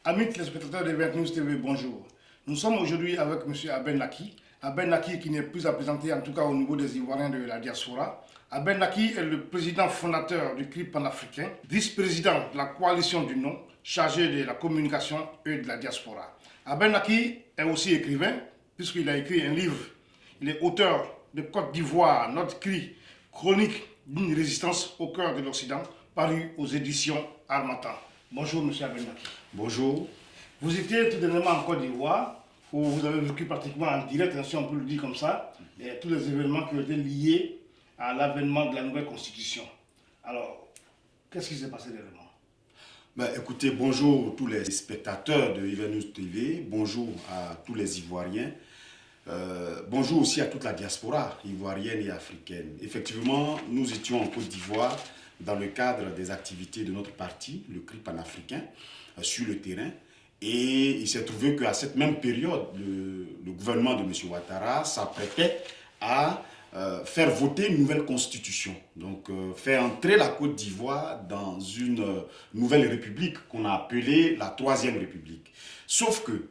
Amis téléspectateurs de Vert News TV, bonjour. Nous sommes aujourd'hui avec M. Abel Naki. Abel Naki qui n'est plus à présenter, en tout cas au niveau des Ivoiriens de la diaspora. Abel Naki est le président fondateur du CRI panafricain, vice-président de la coalition du non, chargé de la communication et de la diaspora. Abel Naki est aussi écrivain, puisqu'il a écrit un livre. Il est auteur de Côte d'Ivoire, notre cri, chronique d'une résistance au cœur de l'Occident, paru aux éditions Harmattan. Bonjour M. Abel Naki. Bonjour. Vous étiez tout dernièrement en Côte d'Ivoire, où vous avez vécu pratiquement en direct, si on peut le dire comme ça, tous les événements qui ont été liés à l'avènement de la nouvelle constitution. Alors, qu'est-ce qui s'est passé réellement? Écoutez, bonjour tous les spectateurs de Vert News TV, bonjour à tous les Ivoiriens, bonjour aussi à toute la diaspora ivoirienne et africaine. Effectivement, nous étions en Côte d'Ivoire dans le cadre des activités de notre parti, le CRI panafricain, sur le terrain. Et il s'est trouvé qu'à cette même période, le gouvernement de M. Ouattara s'apprêtait à faire voter une nouvelle constitution. Donc faire entrer la Côte d'Ivoire dans une nouvelle république qu'on a appelée la Troisième République. Sauf que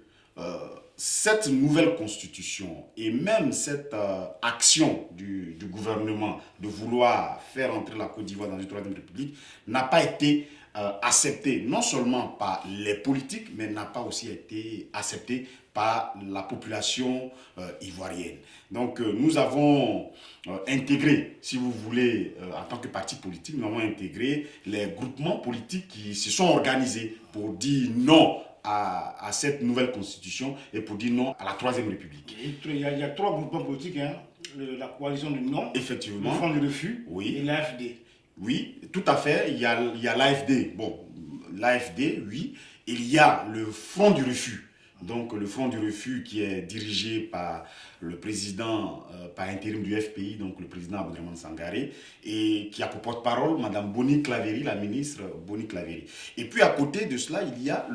cette nouvelle constitution et même cette action du gouvernement de vouloir faire entrer la Côte d'Ivoire dans une Troisième République n'a pas été accepté non seulement par les politiques, mais n'a pas aussi été accepté par la population ivoirienne. Donc nous avons intégré, si vous voulez, en tant que parti politique, nous avons intégré les groupements politiques qui se sont organisés pour dire non à cette nouvelle constitution et pour dire non à la Troisième République. Il y a trois groupements politiques, hein, la coalition du non, Effectivement. le Front du refus, oui. Et l'AFD. Oui, tout à fait. Il y a l'AFD. Bon, l'AFD, oui. Il y a le Front du refus. Donc, le Front du refus qui est dirigé par le président par intérim du FPI, donc le président Abdrahmane Sangaré, et qui a pour porte-parole Mme Boni Claverie, la ministre Boni Claverie. Et puis, à côté de cela, il y a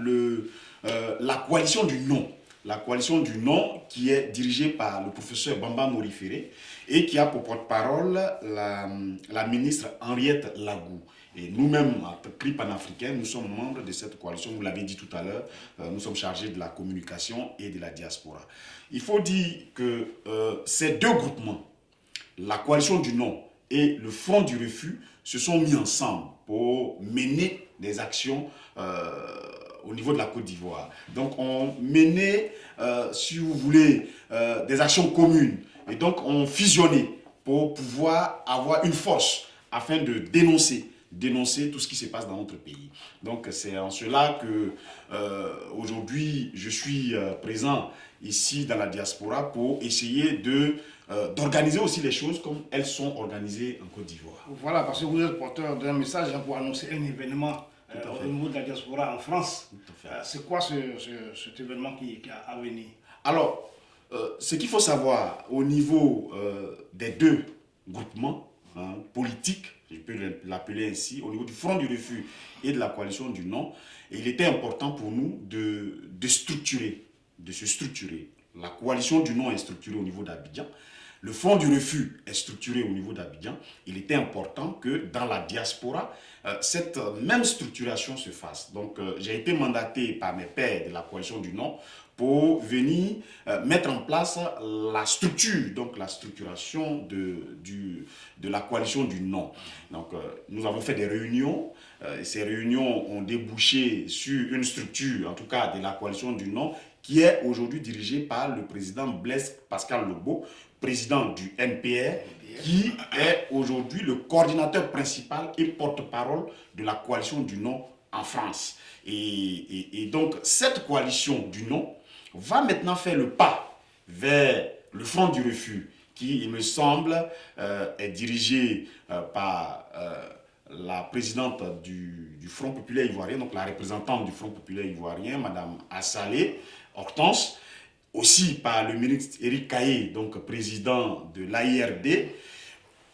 la coalition du non. La coalition du non qui est dirigée par le professeur Bamba Moriféré et qui a pour porte-parole la ministre Henriette Lagou. Et nous-mêmes, en CRI panafricain, nous sommes membres de cette coalition, vous l'avez dit tout à l'heure, nous sommes chargés de la communication et de la diaspora. Il faut dire que ces deux groupements, la coalition du non et le Front du refus, se sont mis ensemble pour mener des actions au niveau de la Côte d'Ivoire. Donc on menait, si vous voulez, des actions communes. Et donc on fusionnait pour pouvoir avoir une force afin de dénoncer tout ce qui se passe dans notre pays. Donc c'est en cela que aujourd'hui je suis présent ici dans la diaspora pour essayer d'organiser aussi les choses comme elles sont organisées en Côte d'Ivoire. Voilà, parce que vous êtes porteur d'un message pour annoncer un événement au niveau de la diaspora en France. C'est quoi cet événement qui a à venir? Alors, ce qu'il faut savoir au niveau des deux groupements politiques, je peux l'appeler ainsi, au niveau du Front du refus et de la coalition du non, il était important pour nous de se structurer. La coalition du non est structurée au niveau d'Abidjan. Le Front du refus est structuré au niveau d'Abidjan. Il était important que dans la diaspora, cette même structuration se fasse. Donc, j'ai été mandaté par mes pairs de la coalition du non pour venir mettre en place la structure, donc la structuration de la coalition du non. Donc, nous avons fait des réunions. Ces réunions ont débouché sur une structure, en tout cas de la coalition du non, qui est aujourd'hui dirigée par le président Blaise Pascal Lobau, président du NPR, qui est aujourd'hui le coordinateur principal et porte-parole de la coalition du non en France. Et donc, cette coalition du non va maintenant faire le pas vers le Front du refus, qui, il me semble, est dirigé par la présidente du Front populaire ivoirien, donc la représentante du Front populaire ivoirien, Mme Assalé Hortense, aussi par le ministre Éric Caillé, donc président de l'AIRD.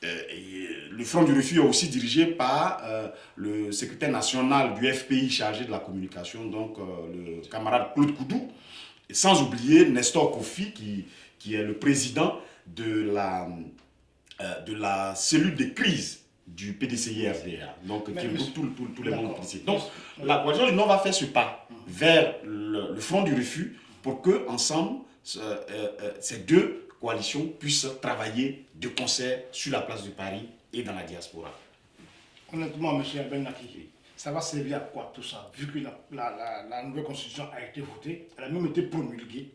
Le Front du refus est aussi dirigé par le secrétaire national du FPI chargé de la communication, donc le camarade Claude Koudou, et sans oublier Nestor Kofi qui est le président de la cellule de crise du PDCI-RDA, donc qui regroupe tous les membres policiers. Donc, D'accord. la coalition du non va faire ce pas vers le front du refus pour que, ensemble, ces deux coalitions puissent travailler de concert sur la place de Paris et dans la diaspora. Honnêtement, M. Aben Laki, ça va servir à quoi tout ça? Vu que la nouvelle constitution a été votée, elle a même été promulguée.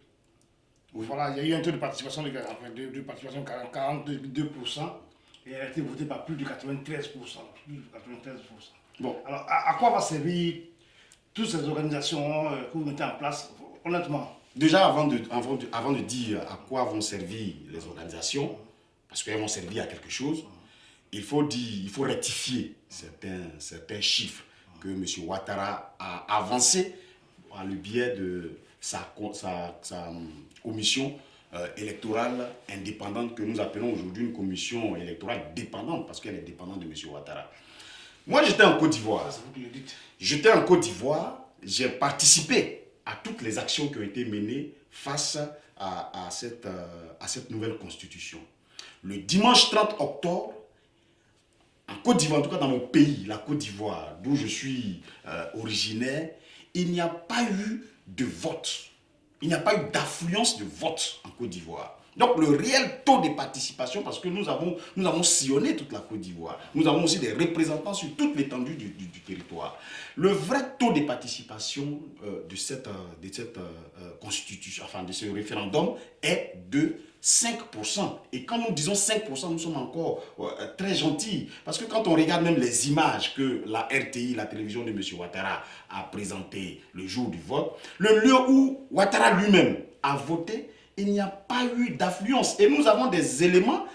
Oui. Voilà, il y a eu un taux de participation de participation 42%, et elle a été votée par plus de 93%. Plus de 93%. Bon. Alors, à quoi va servir toutes ces organisations que vous mettez en place, honnêtement? Déjà, avant de dire à quoi vont servir les organisations, parce qu'elles vont servir à quelque chose, il faut rectifier certains chiffres que M. Ouattara a avancés par le biais de sa commission électorale indépendante que nous appelons aujourd'hui une commission électorale dépendante, parce qu'elle est dépendante de M. Ouattara. Moi, j'étais en Côte d'Ivoire. C'est vous qui le dites. J'étais en Côte d'Ivoire, j'ai participé à toutes les actions qui ont été menées face à cette nouvelle constitution. Le dimanche 30 octobre, en Côte d'Ivoire, en tout cas dans mon pays, la Côte d'Ivoire, d'où je suis originaire, il n'y a pas eu de vote. Il n'y a pas eu d'affluence de vote en Côte d'Ivoire. Donc le réel taux de participation, parce que nous avons sillonné toute la Côte d'Ivoire, nous avons aussi des représentants sur toute l'étendue du territoire. Le vrai taux de participation de cette constitution, enfin de ce référendum, est de 5%. Et quand nous disons 5%, nous sommes encore très gentils. Parce que quand on regarde même les images que la RTI, la télévision de M. Ouattara, a présentées le jour du vote, le lieu où Ouattara lui-même a voté, il n'y a pas eu d'affluence. Et nous avons des éléments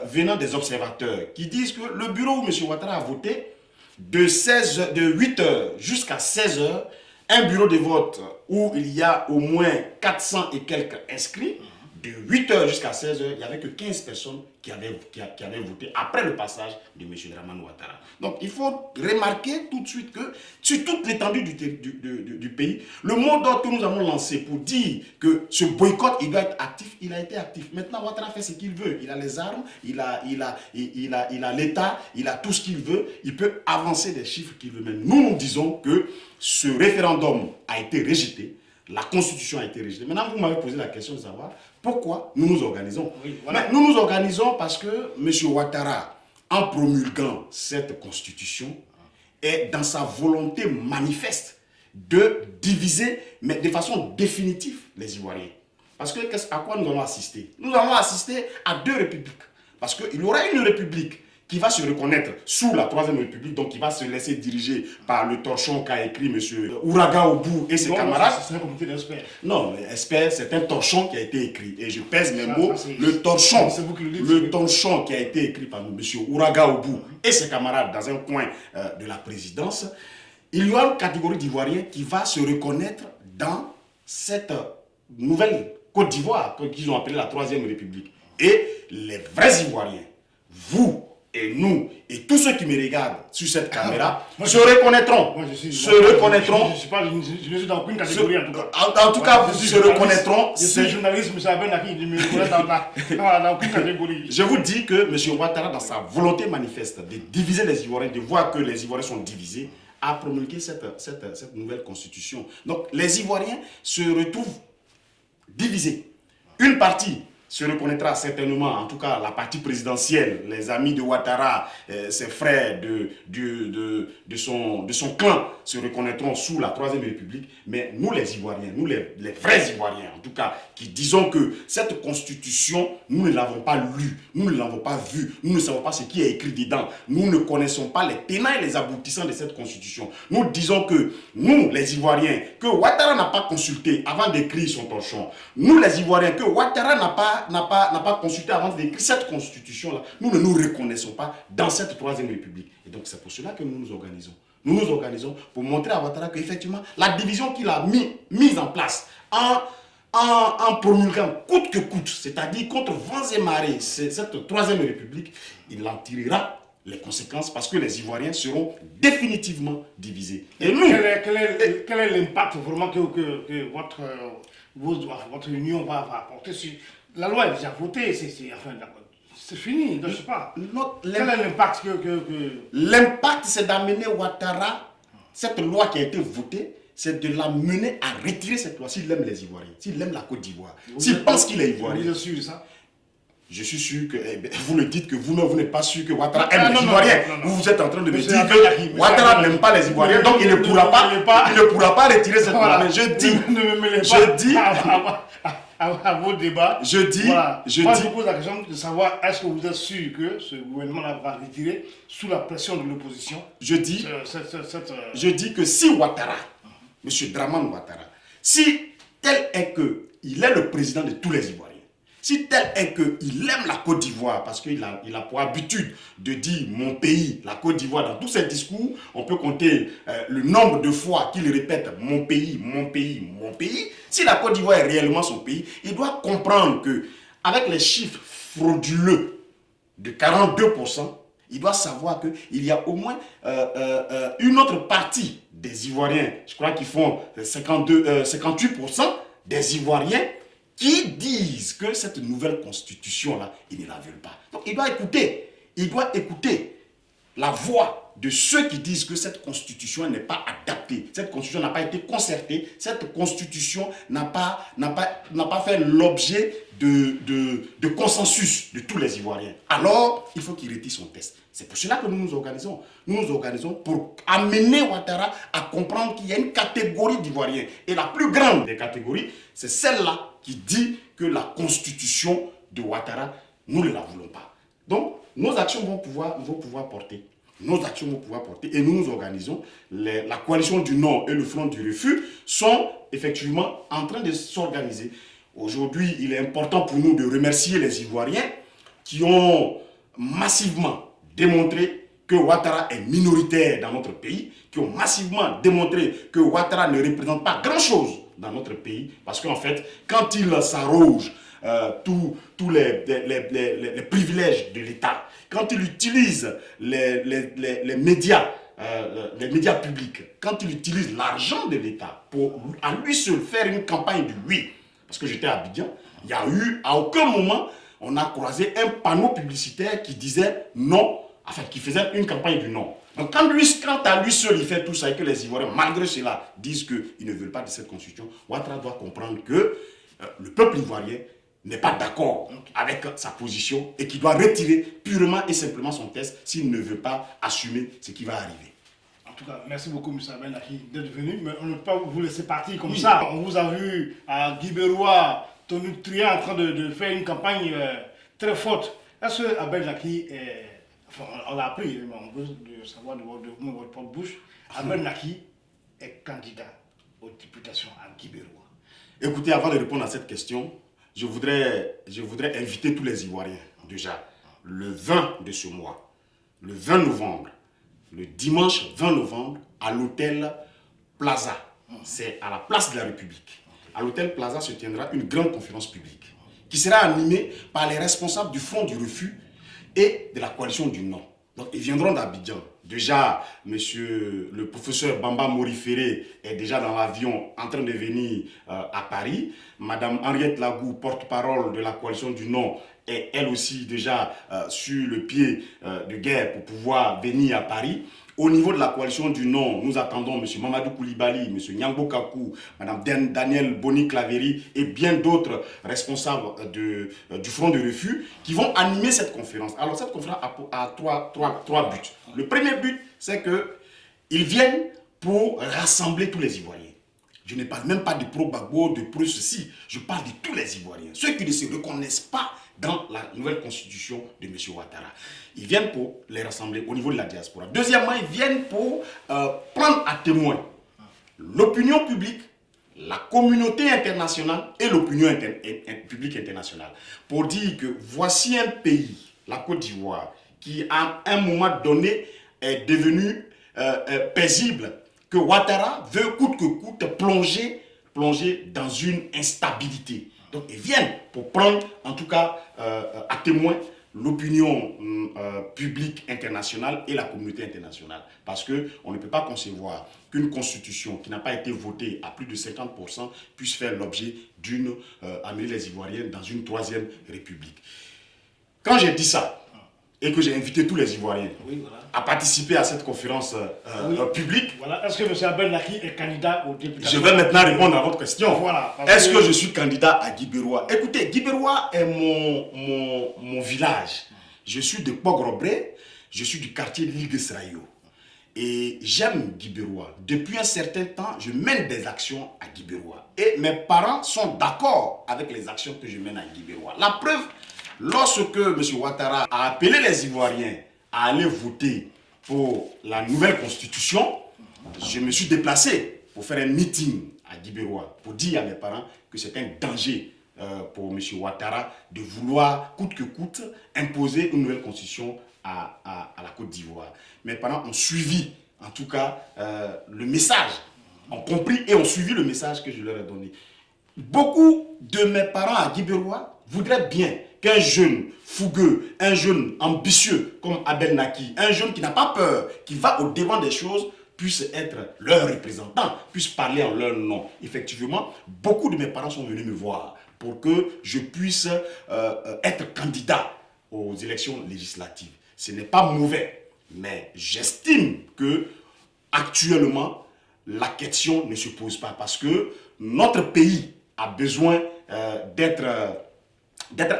venant des observateurs qui disent que le bureau où M. Ouattara a voté, de 8h jusqu'à 16h, un bureau de vote où il y a au moins 400 et quelques inscrits, de 8h jusqu'à 16h, il n'y avait que 15 personnes qui avaient voté après le passage de M. Dramane Ouattara. Donc il faut remarquer tout de suite que sur toute l'étendue du pays, le mot d'ordre que nous avons lancé pour dire que ce boycott il doit être actif, il a été actif. Maintenant Ouattara fait ce qu'il veut. Il a les armes, il a l'État, il a tout ce qu'il veut. Il peut avancer des chiffres qu'il veut. Mais nous disons que ce référendum a été rejeté. La Constitution a été rejetée. Maintenant, vous m'avez posé la question de savoir pourquoi nous nous organisons. Oui, voilà. Mais nous nous organisons parce que M. Ouattara, en promulguant cette Constitution, est dans sa volonté manifeste de diviser, mais de façon définitive, les Ivoiriens. Parce que à quoi nous allons assister? Nous allons assister à deux républiques. Parce qu'il y aura une république qui va se reconnaître sous la Troisième République, donc qui va se laisser diriger par le torchon qu'a écrit M. Ouraga Obou et ses camarades. C'est un comité d'experts. Non, expert, c'est un torchon qui a été écrit. Et je pèse mes Ça, mots, ça, le torchon, c'est vous qui le dites, le torchon qui a été écrit par M. Ouraga Obou et ses camarades dans un coin de la présidence. Il y aura une catégorie d'Ivoiriens qui va se reconnaître dans cette nouvelle Côte d'Ivoire, qu'ils ont appelée la Troisième République. Et les vrais Ivoiriens, vous, et nous, et tous ceux qui me regardent sur cette caméra, se reconnaîtront. Moi, je suis dans aucune catégorie en tout cas. En tout cas, vous se reconnaîtront. Je suis journaliste, M. Aben Laki, il me reconnaît dans aucune catégorie. Je vous dis que M. Ouattara, dans sa volonté manifeste de diviser les Ivoiriens, de voir que les Ivoiriens sont divisés, a promulgué cette nouvelle constitution. Donc, les Ivoiriens se retrouvent divisés. Une partie se reconnaîtra certainement, en tout cas la partie présidentielle, les amis de Ouattara, ses frères de son clan se reconnaîtront sous la Troisième République, mais nous les Ivoiriens, nous les vrais Ivoiriens en tout cas, qui disons que cette constitution, nous ne l'avons pas lue, nous ne l'avons pas vue, nous ne savons pas ce qui est écrit dedans, nous ne connaissons pas les tenants et les aboutissants de cette constitution. Nous disons que nous les Ivoiriens, que Ouattara n'a pas consulté avant d'écrire son torchon, nous les Ivoiriens, que Ouattara n'a pas consulté avant d'écrire cette constitution-là, nous ne nous reconnaissons pas dans cette Troisième République. Et donc c'est pour cela que nous nous organisons. Nous nous organisons pour montrer à Ouattara qu'effectivement, la division qu'il a mise en place en promulguant coûte que coûte, c'est-à-dire contre vents et marées, cette Troisième République, il en tirera les conséquences parce que les Ivoiriens seront définitivement divisés. Et nous... Quel est l'impact vraiment que votre union va apporter sur... La loi est déjà votée, C'est fini, je ne sais pas. Quel est l'impact L'impact, c'est d'amener Ouattara, cette loi qui a été votée, c'est de l'amener à retirer cette loi s'il aime les Ivoiriens, s'il aime la Côte d'Ivoire, s'il pense qu'il est Ivoirien. Vous êtes sûr de ça? Je suis sûr que, vous le dites que vous n'êtes pas sûr que Ouattara aime les Ivoiriens. Vous êtes en train de me dire que Ouattara n'aime pas les Ivoiriens, donc il ne pourra pas retirer cette loi. Mais je dis, à vos débats, je pose la question de savoir est-ce que vous êtes sûr que ce gouvernement va retirer sous la pression de l'opposition. Je dis que si Ouattara, M. Dramane Ouattara, si tel est qu'il est le président de tous les Ivoiriens, si tel est qu'il aime la Côte d'Ivoire, parce qu'il a pour habitude de dire mon pays, la Côte d'Ivoire, dans tous ses discours, on peut compter le nombre de fois qu'il répète mon pays, mon pays, mon pays. Si la Côte d'Ivoire est réellement son pays, il doit comprendre qu'avec les chiffres frauduleux de 42%, il doit savoir qu'il y a au moins une autre partie des Ivoiriens, je crois qu'ils font 58% des Ivoiriens, qui disent que cette nouvelle constitution-là, ils ne la veulent pas. Donc il doit écouter la voix de ceux qui disent que cette constitution n'est pas adaptée, cette constitution n'a pas été concertée, cette constitution n'a pas fait l'objet de consensus de tous les Ivoiriens. Alors, il faut qu'il retire son test. C'est pour cela que nous nous organisons. Nous nous organisons pour amener Ouattara à comprendre qu'il y a une catégorie d'Ivoiriens. Et la plus grande des catégories, c'est celle-là qui dit que la constitution de Ouattara, nous ne la voulons pas. Donc, nos actions vont pouvoir porter. Et nous nous organisons. La coalition du Nord et le Front du Refus sont effectivement en train de s'organiser. Aujourd'hui, il est important pour nous de remercier les Ivoiriens qui ont massivement démontré que Ouattara est minoritaire dans notre pays, qui ont massivement démontré que Ouattara ne représente pas grand-chose dans notre pays, parce qu'en fait, quand il s'arroge tous les privilèges de l'État, quand il utilise les médias publics, quand il utilise l'argent de l'État pour à lui seul faire une campagne du oui, parce que j'étais à Abidjan, il y a eu, à aucun moment, on a croisé un panneau publicitaire qui disait non, enfin qui faisait une campagne du non. Donc quand à lui seul il fait tout ça et que les Ivoiriens, malgré cela, disent qu'ils ne veulent pas de cette constitution, Ouattara doit comprendre que le peuple ivoirien n'est pas d'accord avec sa position et qu'il doit retirer purement et simplement son test s'il ne veut pas assumer ce qui va arriver. En tout cas, merci beaucoup, M. Aben Laki, d'être venu, mais on ne peut pas vous laisser partir comme ça. On vous a vu à Guibérois, Tony Tria en train de faire une campagne très forte. Est-ce que Aben Laki est... Enfin, on l'a appris, mais on veut savoir de votre propre bouche. Aben Laki est candidat aux députations à Guibérois. Écoutez, avant de répondre à cette question, je voudrais inviter tous les Ivoiriens, déjà, le 20 de ce mois, le 20 novembre, le dimanche 20 novembre, à l'hôtel Plaza. C'est à la place de la République. À l'hôtel Plaza se tiendra une grande conférence publique qui sera animée par les responsables du Front du Refus et de la coalition du Non. Donc, ils viendront d'Abidjan. Déjà, monsieur le professeur Bamba Moriféré est déjà dans l'avion en train de venir à Paris. Madame Henriette Lagou, porte-parole de la coalition du Non, est elle aussi déjà sur le pied de guerre pour pouvoir venir à Paris. Au niveau de la coalition du Non, nous attendons M. Mamadou Koulibaly, M. Nyangbo Kakou, Mme Daniel Boni-Claveri et bien d'autres responsables du Front de Refus qui vont animer cette conférence. Alors cette conférence a trois buts. Le premier but, c'est qu'ils viennent pour rassembler tous les Ivoiriens. Je ne parle même pas de pro-Gbagbo, de pro-ceci. Je parle de tous les Ivoiriens. Ceux qui ne se reconnaissent pas dans la nouvelle constitution de M. Ouattara. Ils viennent pour les rassembler au niveau de la diaspora. Deuxièmement, ils viennent pour prendre à témoin l'opinion publique, la communauté internationale et l'opinion publique internationale. Pour dire que voici un pays, la Côte d'Ivoire, qui à un moment donné est devenu paisible, que Ouattara veut coûte que coûte plonger dans une instabilité. Donc ils viennent pour prendre en tout cas à témoin l'opinion publique internationale et la communauté internationale. Parce qu'on ne peut pas concevoir qu'une constitution qui n'a pas été votée à plus de 50% puisse faire l'objet amener les Ivoiriens dans une troisième république. Quand j'ai dit ça, et que j'ai invité tous les Ivoiriens Oui, voilà. à participer à cette conférence publique, Voilà. Est-ce que M. Abel Laki est candidat au député? je vais maintenant répondre à votre question. Voilà, Est-ce que je suis candidat à Guibérois? Écoutez, Guibérois est mon village. Je suis de Pogrobré, je suis du quartier Ligues-Rayo. Et j'aime Guibérois. Depuis un certain temps, je mène des actions à Guibérois. Et mes parents sont d'accord avec les actions que je mène à Guibérois. La preuve, lorsque M. Ouattara a appelé les Ivoiriens à aller voter pour la nouvelle constitution, je me suis déplacé pour faire un meeting à Guibérois, pour dire à mes parents que c'est un danger pour M. Ouattara de vouloir, coûte que coûte, imposer une nouvelle constitution à la Côte d'Ivoire. Mes parents ont suivi, en tout cas, le message, ont compris et ont suivi le message que je leur ai donné. Beaucoup de mes parents à Guibérois voudraient bien qu'un jeune fougueux, un jeune ambitieux comme Abel Naki, un jeune qui n'a pas peur, qui va au devant des choses, puisse être leur représentant, puisse parler en leur nom. Effectivement, beaucoup de mes parents sont venus me voir pour que je puisse être candidat aux élections législatives. Ce n'est pas mauvais, mais j'estime que actuellement, la question ne se pose pas parce que notre pays a besoin d'être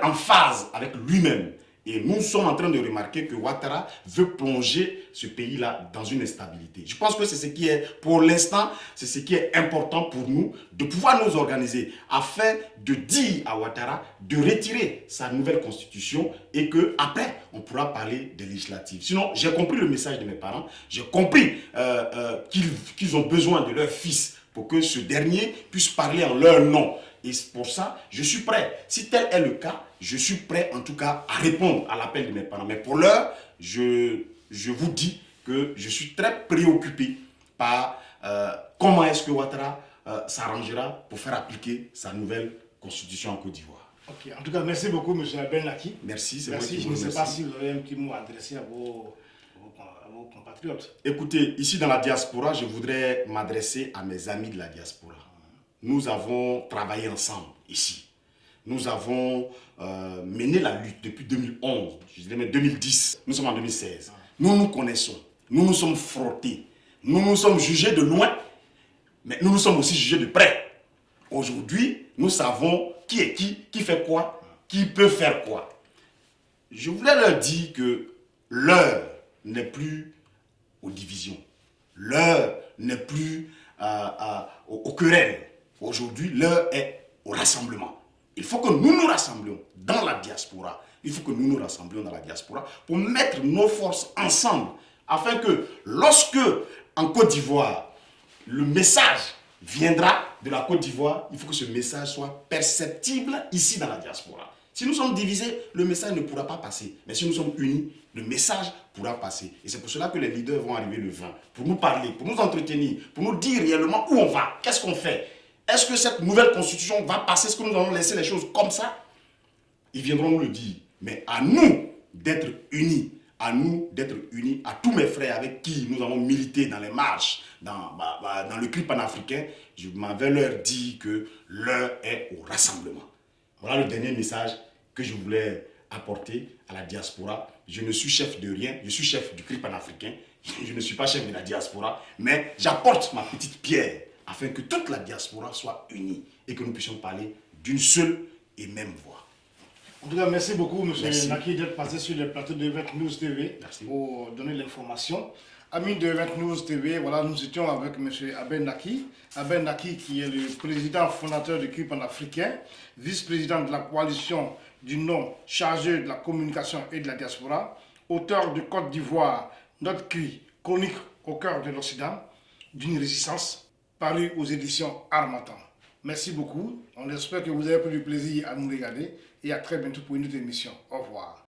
en phase avec lui-même. Et nous sommes en train de remarquer que Ouattara veut plonger ce pays-là dans une instabilité. Je pense que c'est ce qui est, pour l'instant, c'est ce qui est important pour nous, de pouvoir nous organiser afin de dire à Ouattara de retirer sa nouvelle constitution et qu'après, on pourra parler des législatives. Sinon, j'ai compris le message de mes parents, j'ai compris qu'ils ont besoin de leur fils pour que ce dernier puisse parler en leur nom. Et pour ça, je suis prêt. Si tel est le cas, je suis prêt en tout cas à répondre à l'appel de mes parents. Mais pour l'heure, je vous dis que je suis très préoccupé par comment est-ce que Ouattara s'arrangera pour faire appliquer sa nouvelle constitution en Côte d'Ivoire. Ok, en tout cas, merci beaucoup, M. Abel Laki. Merci, c'est merci. moi qui Je ne vous sais pas remercie. si vous avez un petit mot à adresser à vos compatriotes. Écoutez, ici dans la diaspora, je voudrais m'adresser à mes amis de la diaspora. Nous avons travaillé ensemble ici. Nous avons mené la lutte depuis 2011, je dirais même 2010. Nous sommes en 2016. Nous nous connaissons. Nous nous sommes frottés. Nous nous sommes jugés de loin, mais nous nous sommes aussi jugés de près. Aujourd'hui, nous savons qui est qui fait quoi, qui peut faire quoi. Je voulais leur dire que l'heure n'est plus aux divisions. L'heure n'est plus aux querelles. Aujourd'hui, l'heure est au rassemblement. Il faut que nous nous rassemblions dans la diaspora. Il faut que nous nous rassemblions dans la diaspora pour mettre nos forces ensemble afin que lorsque, en Côte d'Ivoire, le message viendra de la Côte d'Ivoire, il faut que ce message soit perceptible ici dans la diaspora. Si nous sommes divisés, le message ne pourra pas passer. Mais si nous sommes unis, le message pourra passer. Et c'est pour cela que les leaders vont arriver le 20, pour nous parler, pour nous entretenir, pour nous dire réellement où on va, qu'est-ce qu'on fait. Est-ce que cette nouvelle constitution va passer? Est-ce que nous allons laisser les choses comme ça? Ils viendront nous le dire. Mais à nous d'être unis, à nous d'être unis, à tous mes frères avec qui nous avons milité dans les marches, dans le CRI panafricain, je m'avais leur dit que l'heure est au rassemblement. Voilà le dernier message que je voulais apporter à la diaspora. Je ne suis chef de rien, je suis chef du CRI panafricain. Je ne suis pas chef de la diaspora, mais j'apporte ma petite pierre afin que toute la diaspora soit unie et que nous puissions parler d'une seule et même voix. En tout cas, merci beaucoup, M. Laki, d'être passé sur le plateau de Event News TV pour donner l'information. Amis de Event News TV, voilà, nous étions avec M. Abel Laki. Abel Laki, qui est le président fondateur du CRI panafricain, vice-président de la coalition du nom chargé de la communication et de la diaspora, auteur de Côte d'Ivoire, notre CRI, chronique au cœur de l'Occident, d'une résistance, paru aux éditions Harmattan. Merci beaucoup. On espère que vous avez pris du plaisir à nous regarder et à très bientôt pour une autre émission. Au revoir.